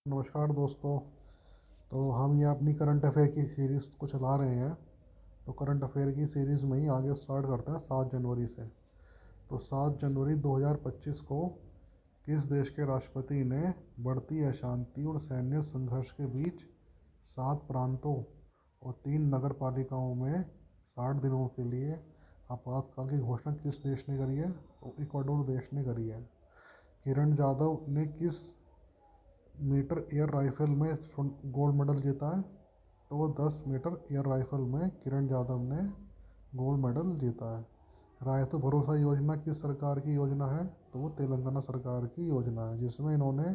नमस्कार दोस्तों। तो हम ये अपनी करंट अफेयर की सीरीज़ को चला रहे हैं। तो करंट अफेयर की सीरीज़ में ही आगे स्टार्ट करते हैं 7 जनवरी से। तो 7 जनवरी 2025 को किस देश के राष्ट्रपति ने बढ़ती अशांति और सैन्य संघर्ष के बीच 7 प्रांतों और 3 नगर पालिकाओं में 60 दिनों के लिए आपातकाल की घोषणा किस देश ने करी है? तो इक्वाडोर देश ने करी है। किरण जाधव ने किस मीटर एयर राइफल में गोल्ड मेडल जीता है? तो वो 10 मीटर एयर राइफल में किरण जाधव ने गोल्ड मेडल जीता है। रायतु भरोसा योजना किस सरकार की योजना है? तो वो तेलंगाना सरकार की योजना है, जिसमें इन्होंने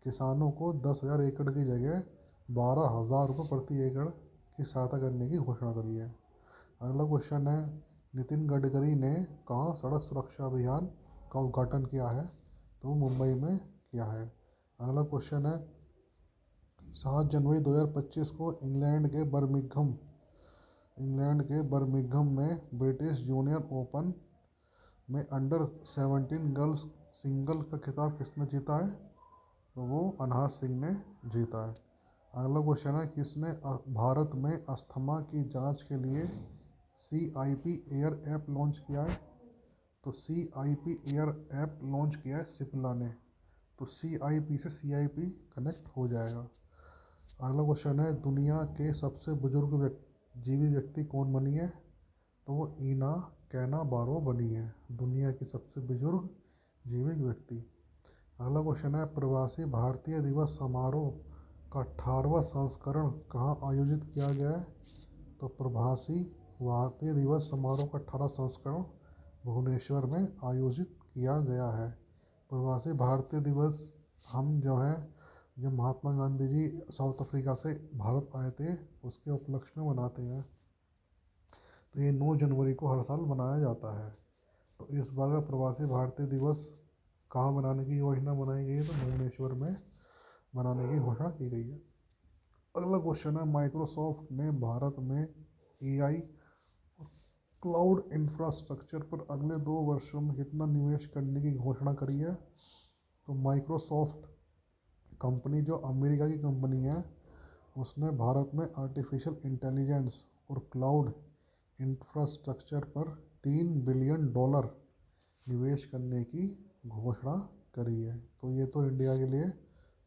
किसानों को 10,000 एकड़ की जगह 12,000 रुपये प्रति एकड़ की सहायता करने की घोषणा करी है। अगला क्वेश्चन है, नितिन गडकरी ने कहाँ सड़क सुरक्षा अभियान का उद्घाटन किया है? तो वो मुंबई में किया है। अगला क्वेश्चन है, 7 जनवरी 2025 को इंग्लैंड के बर्मिंघम में ब्रिटिश जूनियर ओपन में अंडर 17 गर्ल्स सिंगल का खिताब किसने जीता है? तो वो अनहाद सिंह ने जीता है। अगला क्वेश्चन है, किसने भारत में अस्थमा की जांच के लिए CIP एयर ऐप लॉन्च किया है? तो CIP एयर ऐप लॉन्च किया है सिप्ला ने। तो CIP से CIP कनेक्ट हो जाएगा। अगला क्वेश्चन है, दुनिया के सबसे बुजुर्ग जीवी व्यक्ति कौन बनी है? तो वो ईना कैना बारो बनी है, दुनिया की सबसे बुजुर्ग जीवित व्यक्ति। अगला क्वेश्चन है, प्रवासी भारतीय दिवस समारोह का 18वां संस्करण कहाँ आयोजित किया गया है? तो प्रवासी भारतीय दिवस समारोह का 18वां संस्करण भुवनेश्वर में आयोजित किया गया है। प्रवासी भारतीय दिवस हम जो है, जो महात्मा गांधी जी साउथ अफ्रीका से भारत आए थे, उसके उपलक्ष्य में मनाते हैं। तो ये 9 जनवरी को हर साल मनाया जाता है। तो इस बार का प्रवासी भारतीय दिवस कहाँ मनाने की योजना बनाई गई है? तो भुवनेश्वर में मनाने की घोषणा की गई है। अगला क्वेश्चन है, माइक्रोसॉफ्ट ने भारत में AI और क्लाउड इंफ्रास्ट्रक्चर पर अगले 2 वर्षों में कितना निवेश करने की घोषणा करी है? तो माइक्रोसॉफ्ट कंपनी जो अमेरिका की कंपनी है, उसने भारत में आर्टिफिशियल इंटेलिजेंस और क्लाउड इंफ्रास्ट्रक्चर पर $3 बिलियन निवेश करने की घोषणा करी है। तो ये तो इंडिया के लिए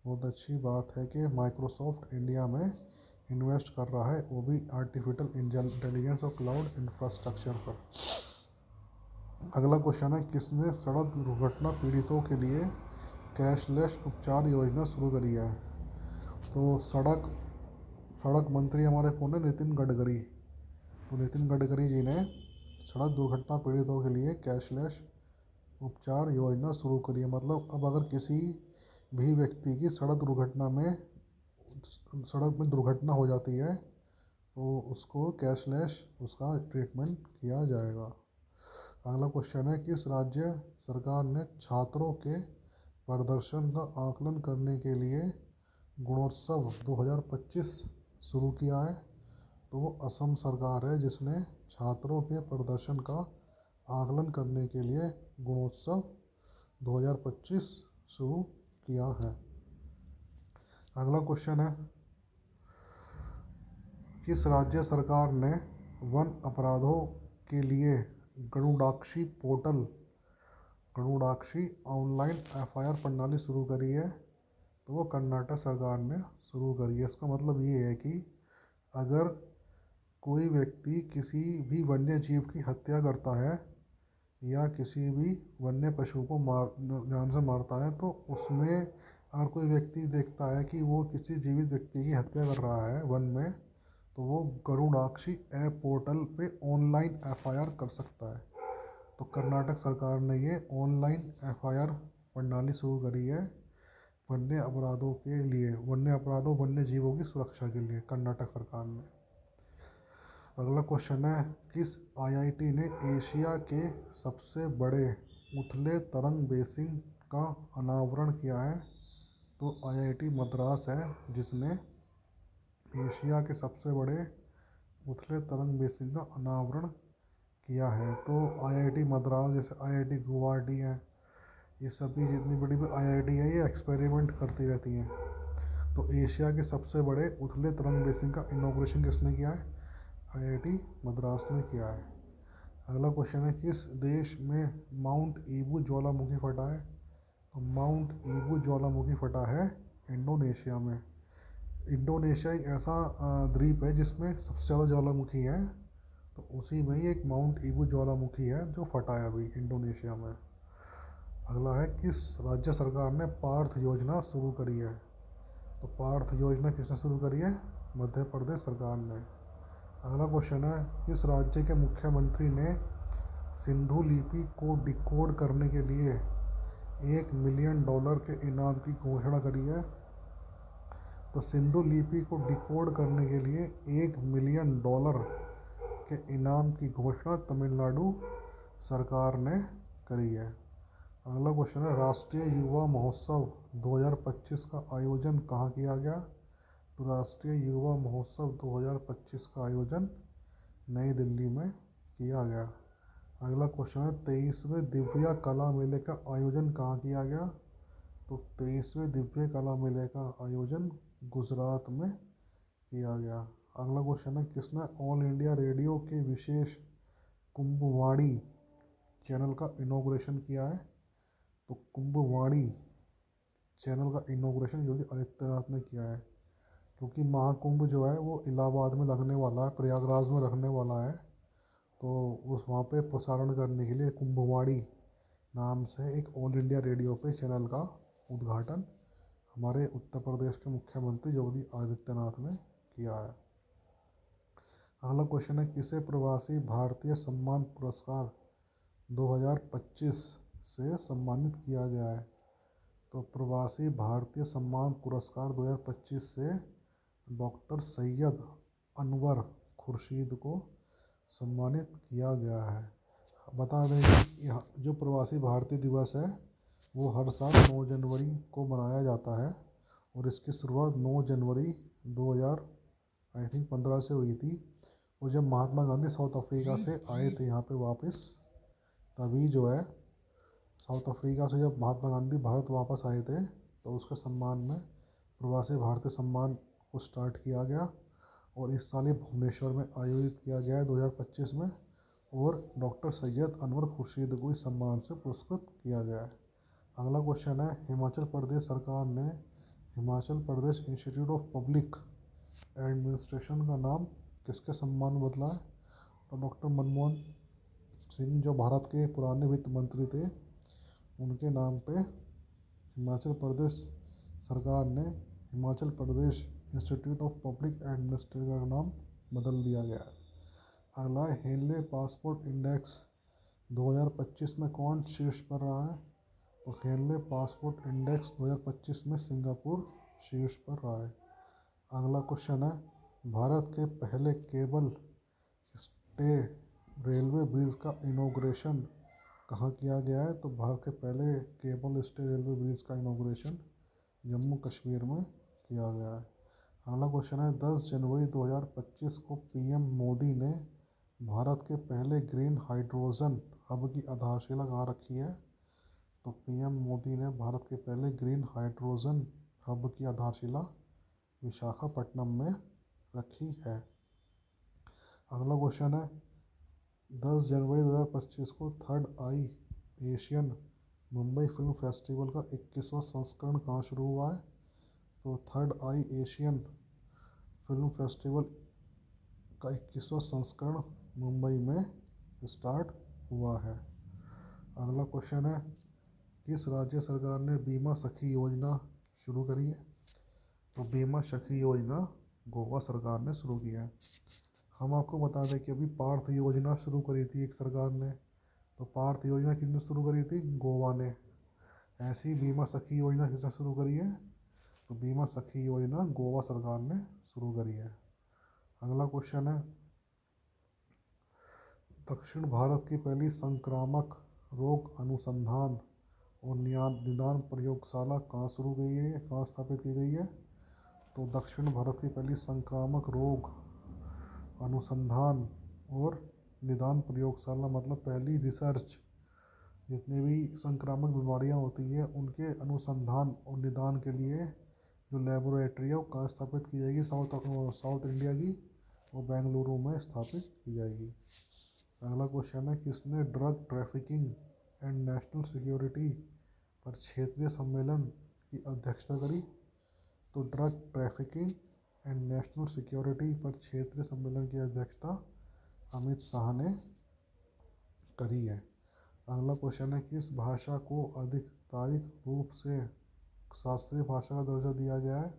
बहुत अच्छी बात है कि माइक्रोसॉफ्ट इंडिया में इन्वेस्ट कर रहा है, वो भी आर्टिफिशियल इंटेलिजेंस और क्लाउड इंफ्रास्ट्रक्चर पर। अगला क्वेश्चन है, किसने सड़क दुर्घटना पीड़ितों के लिए कैशलेस उपचार योजना शुरू करी है? तो सड़क सड़क मंत्री हमारे कौन है? नितिन गडकरी। तो नितिन गडकरी जी ने सड़क दुर्घटना पीड़ितों के लिए कैशलेस उपचार योजना शुरू करी है। मतलब अब अगर किसी भी व्यक्ति की सड़क में दुर्घटना हो जाती है, तो उसको कैशलेस उसका ट्रीटमेंट किया जाएगा। अगला क्वेश्चन है, किस राज्य सरकार ने छात्रों के प्रदर्शन का आकलन करने के लिए गुणोत्सव 2025 शुरू किया है? तो वो असम सरकार है, जिसने छात्रों के प्रदर्शन का आकलन करने के लिए गुणोत्सव 2025 शुरू किया है। अगला क्वेश्चन है, किस राज्य सरकार ने वन अपराधों के लिए गरुड़ाक्षी ऑनलाइन FIR प्रणाली शुरू करी है? तो वो कर्नाटक सरकार ने शुरू करी है। इसका मतलब ये है कि अगर कोई व्यक्ति किसी भी वन्य जीव की हत्या करता है या किसी भी वन्य पशु को जान से मारता है, तो उसमें अगर कोई व्यक्ति देखता है कि वो किसी जीवित व्यक्ति की हत्या कर रहा है वन में, तो वो गरुड़ाक्षी ऐप पोर्टल पे ऑनलाइन FIR कर सकता है। तो कर्नाटक सरकार ने ये ऑनलाइन FIR प्रणाली शुरू करी है वन्य अपराधों के लिए, वन्य जीवों की सुरक्षा के लिए, कर्नाटक सरकार ने। अगला क्वेश्चन है, किस IIT ने एशिया के सबसे बड़े उथले तरंग बेसिन का अनावरण किया है? तो IIT मद्रास है, जिसने एशिया के सबसे बड़े उथले तरंग बेसिन का अनावरण किया है। तो IIT मद्रास, जैसे IIT गुवाहाटी है, ये सभी जितनी बड़ी IIT है, ये एक्सपेरिमेंट करती रहती हैं। तो एशिया के सबसे बड़े उथले तरंग बेसिन का इनॉग्रेशन किसने किया है? आईआईटी मद्रास ने किया है। अगला क्वेश्चन है, किस देश में माउंट ईबू ज्वालामुखी फटा है? तो माउंट ईबू ज्वालामुखी फटा है इंडोनेशिया में। इंडोनेशिया एक ऐसा द्वीप है जिसमें सबसे ज़्यादा ज्वालामुखी है, तो उसी में ही एक माउंट ईबू ज्वालामुखी है जो फटा है अभी इंडोनेशिया में। अगला है, किस राज्य सरकार ने पार्थ योजना शुरू करी है? तो पार्थ योजना किसने शुरू करी है? मध्य प्रदेश सरकार ने। अगला क्वेश्चन है, किस राज्य के मुख्यमंत्री ने सिंधु लिपि को डिकोड करने के लिए $1 मिलियन के इनाम की घोषणा करी है? तो सिंधु लिपि को डिकोड करने के लिए $1 मिलियन के इनाम की घोषणा तमिलनाडु सरकार ने करी है। अगला क्वेश्चन है, राष्ट्रीय युवा महोत्सव 2025 का आयोजन कहाँ किया गया? तो राष्ट्रीय युवा महोत्सव 2025 का आयोजन नई दिल्ली में किया गया। अगला क्वेश्चन है, 23वें दिव्या कला मेले का आयोजन कहाँ किया गया? तो 23वें दिव्य कला मेले का आयोजन गुजरात में किया गया। अगला क्वेश्चन है, किसने ऑल इंडिया रेडियो के विशेष कुंभवाणी चैनल का इनॉग्रेशन किया है? तो कुंभवाणी चैनल का इनॉग्रेशन योगी आदित्यनाथ ने किया है, क्योंकि महाकुंभ जो है वो इलाहाबाद में लगने वाला है, प्रयागराज में लगने वाला है। तो उस वहाँ पे प्रसारण करने के लिए कुंभवाणी नाम से एक ऑल इंडिया रेडियो पे चैनल का उद्घाटन हमारे उत्तर प्रदेश के मुख्यमंत्री योगी आदित्यनाथ ने किया है। अगला क्वेश्चन है, किसे प्रवासी भारतीय सम्मान पुरस्कार 2025 से सम्मानित किया गया है? तो प्रवासी भारतीय सम्मान पुरस्कार 2025 से डॉक्टर सैयद अनवर खुर्शीद को सम्मानित किया गया है। बता दें कि यह जो प्रवासी भारतीय दिवस है वो हर साल 9 जनवरी को मनाया जाता है, और इसकी शुरुआत 9 जनवरी 2015 से हुई थी। और जब महात्मा गांधी साउथ अफ्रीका से आए थे यहाँ पे वापस, तभी जो है साउथ अफ्रीका से जब महात्मा गांधी भारत वापस आए थे तो उसके सम्मान में प्रवासी भारतीय सम्मान को स्टार्ट किया गया, और इस साल ये भुवनेश्वर में आयोजित किया गया है 2025 में, और डॉक्टर सैयद अनवर खुर्शीद को इस सम्मान से पुरस्कृत किया गया है। अगला क्वेश्चन है, हिमाचल प्रदेश सरकार ने Himachal Pradesh institute of public administration का नाम किसके सम्मान में बदला है? तो डॉक्टर मनमोहन सिंह जो भारत के पुराने वित्त मंत्री थे, उनके नाम पे हिमाचल प्रदेश सरकार ने Himachal Pradesh institute of public administration का नाम बदल दिया गया है। अगला है, हेनले पासपोर्ट इंडेक्स 2025 में कौन शीर्ष पर रहा है? तो हेनले पासपोर्ट इंडेक्स 2025 में सिंगापुर शीर्ष पर रहा है। अगला क्वेश्चन है, भारत के पहले केबल स्टे रेलवे ब्रिज का इनॉग्रेशन कहाँ किया गया है? तो भारत के पहले केबल स्टे रेलवे ब्रिज का इनॉग्रेशन जम्मू कश्मीर में किया गया है। अगला क्वेश्चन है, 10 जनवरी 2025 को पीएम मोदी ने भारत के पहले ग्रीन हाइड्रोजन हब की आधारशिला कहाँ रखी है? तो पीएम मोदी ने भारत के पहले ग्रीन हाइड्रोजन हब की आधारशिला विशाखापट्टनम में रखी है। अगला क्वेश्चन है, 10 जनवरी 2025 को थर्ड आई एशियन मुंबई फिल्म फेस्टिवल का 21वां संस्करण कहाँ शुरू हुआ है? तो थर्ड आई एशियन फिल्म फेस्टिवल का 21वां संस्करण मुंबई में स्टार्ट हुआ है। अगला क्वेश्चन है, किस राज्य सरकार ने बीमा सखी योजना शुरू करी है? तो बीमा सखी योजना गोवा सरकार ने शुरू की है। हम आपको बता दें कि अभी पार्थ योजना शुरू करी थी एक सरकार ने, तो पार्थ योजना किसने शुरू करी थी? गोवा ने। ऐसी बीमा सखी योजना किसने शुरू करी है? तो बीमा सखी योजना गोवा सरकार ने शुरू करी है। अगला क्वेश्चन है, दक्षिण भारत की पहली संक्रामक रोग अनुसंधान और निदान प्रयोगशाला कहाँ शुरू गई है, कहाँ स्थापित की गई है? तो दक्षिण भारत की पहली संक्रामक रोग अनुसंधान और निदान प्रयोगशाला मतलब पहली रिसर्च, जितनी भी संक्रामक बीमारियां होती है उनके अनुसंधान और निदान के लिए जो लेबोरेटरी है वो कहाँ स्थापित की जाएगी? साउथ इंडिया की, वो बेंगलुरु में स्थापित की जाएगी। अगला क्वेश्चन है, किसने drug trafficking and national security पर क्षेत्रीय सम्मेलन की अध्यक्षता करी? तो drug trafficking and national security पर क्षेत्रीय सम्मेलन की अध्यक्षता अमित शाह ने करी है। अगला क्वेश्चन है, किस भाषा को आधिकारिक रूप से शास्त्रीय भाषा का दर्जा दिया गया है?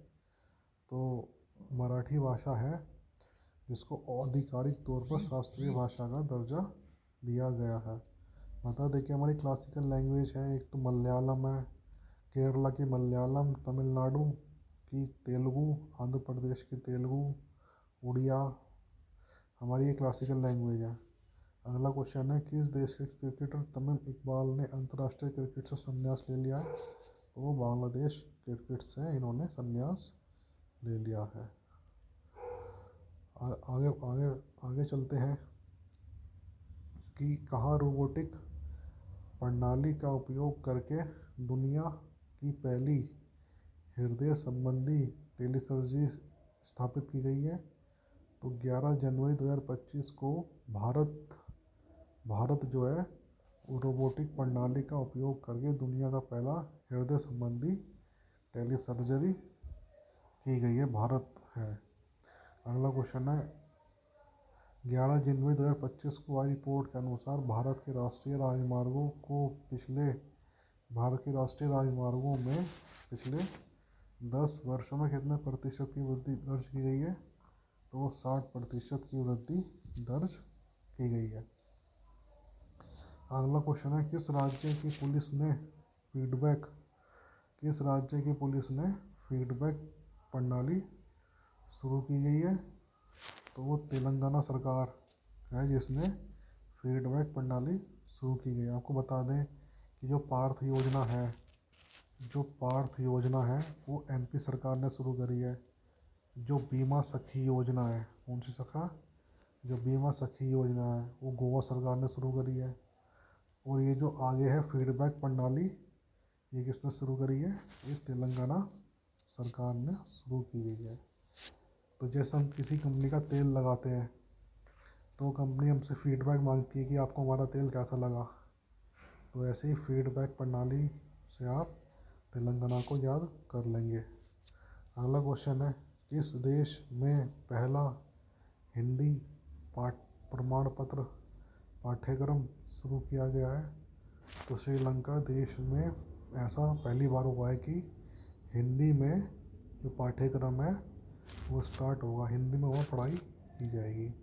तो मराठी भाषा है जिसको आधिकारिक तौर पर शास्त्रीय भाषा का दर्जा दिया गया है। बता दें कि हमारी क्लासिकल लैंग्वेज है, एक तो मलयालम है, केरला की मलयालम, तमिलनाडु की तेलुगु, आंध्र प्रदेश की तेलुगु, उड़िया, हमारी ये क्लासिकल लैंग्वेज है। अगला क्वेश्चन है, किस देश के क्रिकेटर तमिम इकबाल ने अंतर्राष्ट्रीय क्रिकेट से संन्यास ले लिया है? तो वो बांग्लादेश क्रिकेट से इन्होंने संन्यास ले लिया है। आगे आगे आगे चलते हैं कि कहाँ रोबोटिक प्रणाली का उपयोग करके दुनिया की पहली हृदय संबंधी टेलीसर्जरी स्थापित की गई है? तो 11 जनवरी 2025 को भारत जो है वो रोबोटिक प्रणाली का उपयोग करके दुनिया का पहला हृदय संबंधी टेलीसर्जरी की गई है, भारत है। अगला क्वेश्चन है, 11 जनवरी 2025 को आई रिपोर्ट के अनुसार भारत के राष्ट्रीय राजमार्गों में पिछले 10 वर्षों में कितने प्रतिशत की वृद्धि दर्ज की गई है? तो 60% की वृद्धि दर्ज की गई है। अगला क्वेश्चन है, किस राज्य की पुलिस ने फीडबैक प्रणाली शुरू की गई है? तो वो तेलंगाना सरकार है जिसने फीडबैक प्रणाली शुरू की गई है। आपको बता दें कि जो पार्थ योजना है वो एमपी सरकार ने शुरू करी है। जो बीमा सखी योजना है, कौन सी शाखा? जो बीमा सखी योजना है वो गोवा सरकार ने शुरू करी है। और ये जो आगे है फीडबैक प्रणाली, ये किसने शुरू करी है? ये तेलंगाना सरकार ने शुरू की गई है। तो जैसे हम किसी कंपनी का तेल लगाते हैं तो कंपनी हमसे फीडबैक मांगती है कि आपको हमारा तेल कैसा लगा। तो ऐसे ही फीडबैक प्रणाली से आप तेलंगाना को याद कर लेंगे। अगला क्वेश्चन है, किस देश में पहला हिंदी प्रमाण पत्र पाठ्यक्रम शुरू किया गया है? तो श्रीलंका देश में ऐसा पहली बार हुआ है कि हिंदी में जो पाठ्यक्रम है वो स्टार्ट होगा, हिंदी में वह पढ़ाई की जाएगी।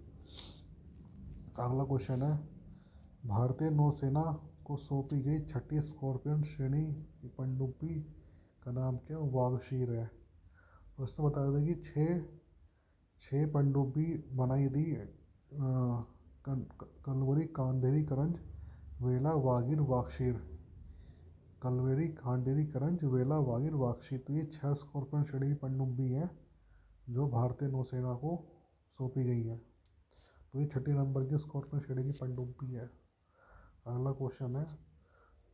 अगला क्वेश्चन है, भारतीय नौसेना को सौंपी गई छठी स्कॉर्पियन श्रेणी की पनडुब्बी का नाम क्या? वागशीर है। तो इसमें बता दें कि छः पनडुब्बी बनाई थी, कलवरी, कांदेरी, करंज, वेला, वागीर, वागशीर। कलवेरी, खांडेरी, करंज, वेला, वागीर, वागशीर। तो ये 6 स्कॉर्पियन श्रेणी की पनडुब्बी है जो भारतीय नौसेना को सौंपी गई है। तो ये 6 नंबर की स्कॉर्पियन श्रेणी की पनडुब्बी है। अगला क्वेश्चन है,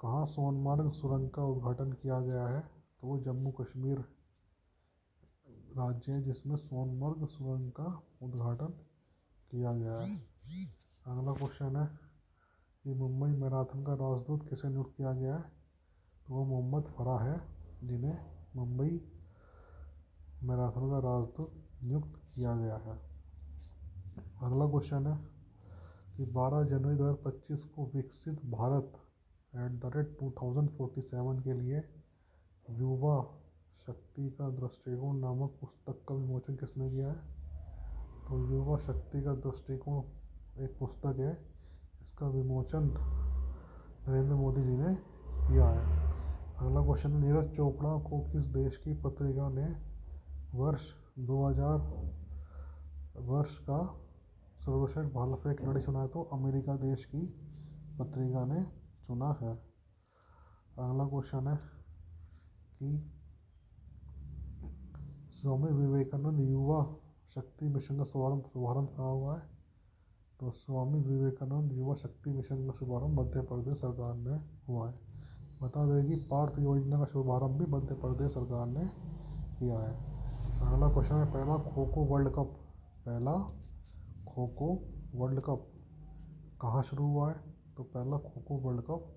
कहाँ सोनमार्ग सुरंग का उद्घाटन किया गया है? तो वो जम्मू कश्मीर राज्य है जिसमें सोनमर्ग सुरंग का उद्घाटन किया गया है। अगला क्वेश्चन है कि मुंबई मैराथन का राजदूत किसे नियुक्त किया गया है? तो वो मोहम्मद फराह है जिन्हें मुंबई मैराथन का राजदूत नियुक्त किया गया है। अगला क्वेश्चन है कि 12 जनवरी 2025 को विकसित भारत @2047 के लिए युवा शक्ति का दृष्टिकोण नामक पुस्तक का विमोचन किसने किया है? तो युवा शक्ति का दृष्टिकोण एक पुस्तक है, इसका विमोचन नरेंद्र मोदी जी ने किया है। अगला क्वेश्चन है, नीरज चोपड़ा को किस देश की पत्रिका ने वर्ष 2000 का सर्वश्रेष्ठ भाला फेंक खिलाड़ी चुना है? तो अमेरिका देश की पत्रिका ने चुना है। अगला क्वेश्चन है कि स्वामी विवेकानंद युवा शक्ति मिशन का शुभारंभ कहाँ हुआ है? तो स्वामी विवेकानंद युवा शक्ति मिशन का शुभारंभ मध्य प्रदेश सरकार ने हुआ है। बता दें कि पार्थ योजना का शुभारंभ भी मध्य प्रदेश सरकार ने किया है। अगला क्वेश्चन है, पहला खो खो वर्ल्ड कप, पहला खो खो वर्ल्ड कप कहाँ शुरू हुआ है? तो पहला खो खो वर्ल्ड कप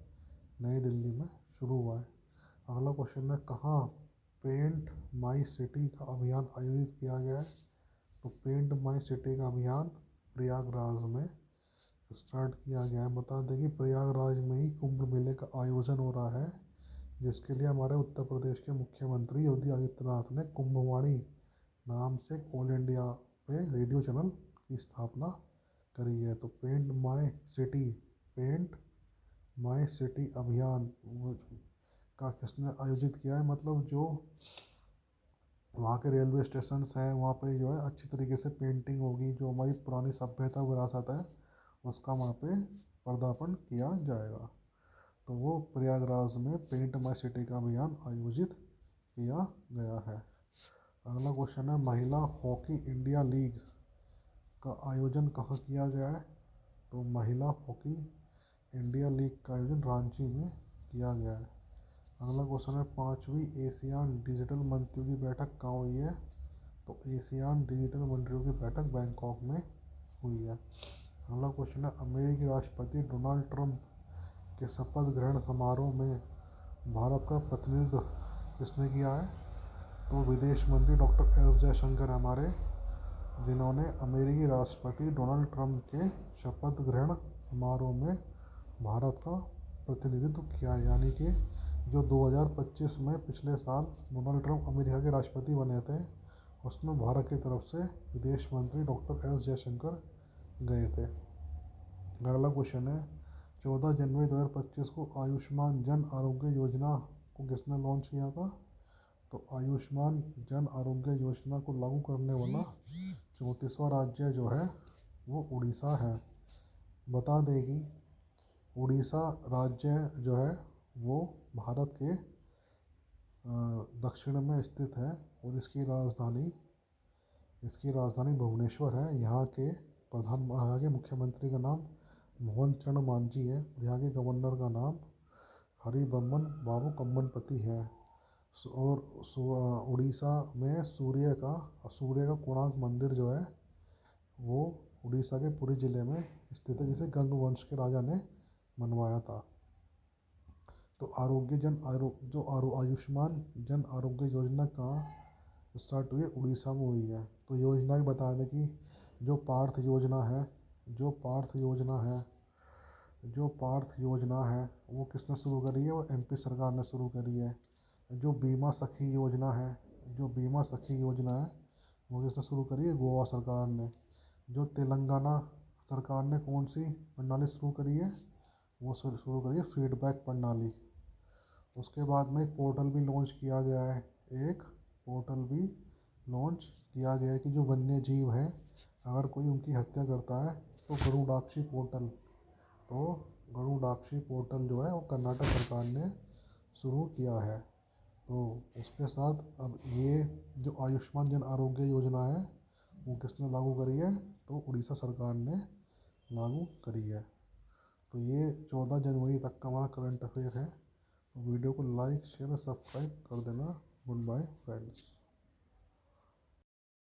नई दिल्ली में शुरू हुआ है। अगला क्वेश्चन है, कहाँ पेंट माई सिटी का अभियान आयोजित किया गया है? तो पेंट माई सिटी का अभियान प्रयागराज में स्टार्ट किया गया है। बता दें कि प्रयागराज में ही कुंभ मेले का आयोजन हो रहा है, जिसके लिए हमारे उत्तर प्रदेश के मुख्यमंत्री योगी आदित्यनाथ ने कुंभवाणी नाम से ऑल इंडिया पे रेडियो चैनल की स्थापना करी है। तो पेंट माई सिटी अभियान का किसने आयोजित किया है? मतलब जो वहाँ के रेलवे स्टेशन हैं वहाँ पे जो है अच्छी तरीके से पेंटिंग होगी, जो हमारी पुरानी सभ्यता विरासत है उसका वहाँ पे पर्दापण किया जाएगा। तो वो प्रयागराज में पेंट माई सिटी का अभियान आयोजित किया गया है। अगला क्वेश्चन है, महिला हॉकी इंडिया लीग का आयोजन कहाँ किया गया है? तो महिला हॉकी इंडिया लीग का आयोजन रांची में किया गया है। अगला क्वेश्चन है, 5वीं एशियान डिजिटल मंत्रियों की बैठक कहाँ हुई है? तो एशियान डिजिटल मंत्रियों की बैठक बैंकॉक में हुई है। अगला क्वेश्चन है, अमेरिकी राष्ट्रपति डोनाल्ड ट्रंप के शपथ ग्रहण समारोह में भारत का प्रतिनिधित्व किसने किया है? तो विदेश मंत्री डॉक्टर एस जयशंकर हमारे, जिन्होंने अमेरिकी राष्ट्रपति डोनाल्ड ट्रंप के शपथ ग्रहण समारोह में भारत का प्रतिनिधित्व किया है। यानी कि जो 2025 में पिछले साल डोनाल्ड ट्रंप अमेरिका के राष्ट्रपति बने थे, उसमें भारत की तरफ से विदेश मंत्री डॉक्टर एस जयशंकर गए थे। अगला क्वेश्चन है, 14 जनवरी 2025 को आयुष्मान जन आरोग्य योजना को किसने लॉन्च किया था? तो आयुष्मान जन आरोग्य योजना को लागू करने वाला 34वां राज्य जो है वो उड़ीसा है। बता दें कि उड़ीसा राज्य जो है वो भारत के दक्षिण में स्थित है और इसकी राजधानी भुवनेश्वर है। यहाँ के मुख्यमंत्री का नाम मोहन चरण मांझी है। यहाँ के गवर्नर का नाम हरिबम्मन बाबू कम्मनपति है। और उड़ीसा में सूर्य का कोणार्क मंदिर जो है वो उड़ीसा के पुरी ज़िले में स्थित है, जिसे गंग वंश के राजा ने बनवाया था। तो आयुष्मान जन आरोग्य योजना कहाँ स्टार्ट हुई है? उड़ीसा में हुई है। तो योजना भी बता दें कि जो पार्थ योजना है वो किसने शुरू करी है? वो एमपी सरकार ने शुरू करी है। जो बीमा सखी योजना है वो किसने शुरू करी है? गोवा सरकार ने। जो तेलंगाना सरकार ने कौन सी प्रणाली शुरू करी है? वो शुरू करी है फीडबैक प्रणाली। उसके बाद में एक पोर्टल भी लॉन्च किया गया है कि जो वन्य जीव हैं अगर कोई उनकी हत्या करता है तो गरुड़ाक्षी पोर्टल जो है वो कर्नाटक सरकार ने शुरू किया है। तो उसके साथ अब ये जो आयुष्मान जन आरोग्य योजना है वो किसने लागू करी है? तो उड़ीसा सरकार ने लागू करी है। तो ये 14 जनवरी तक का हमारा करंट अफेयर है। वीडियो को लाइक शेयर और सब्सक्राइब कर देना। Good bye friends.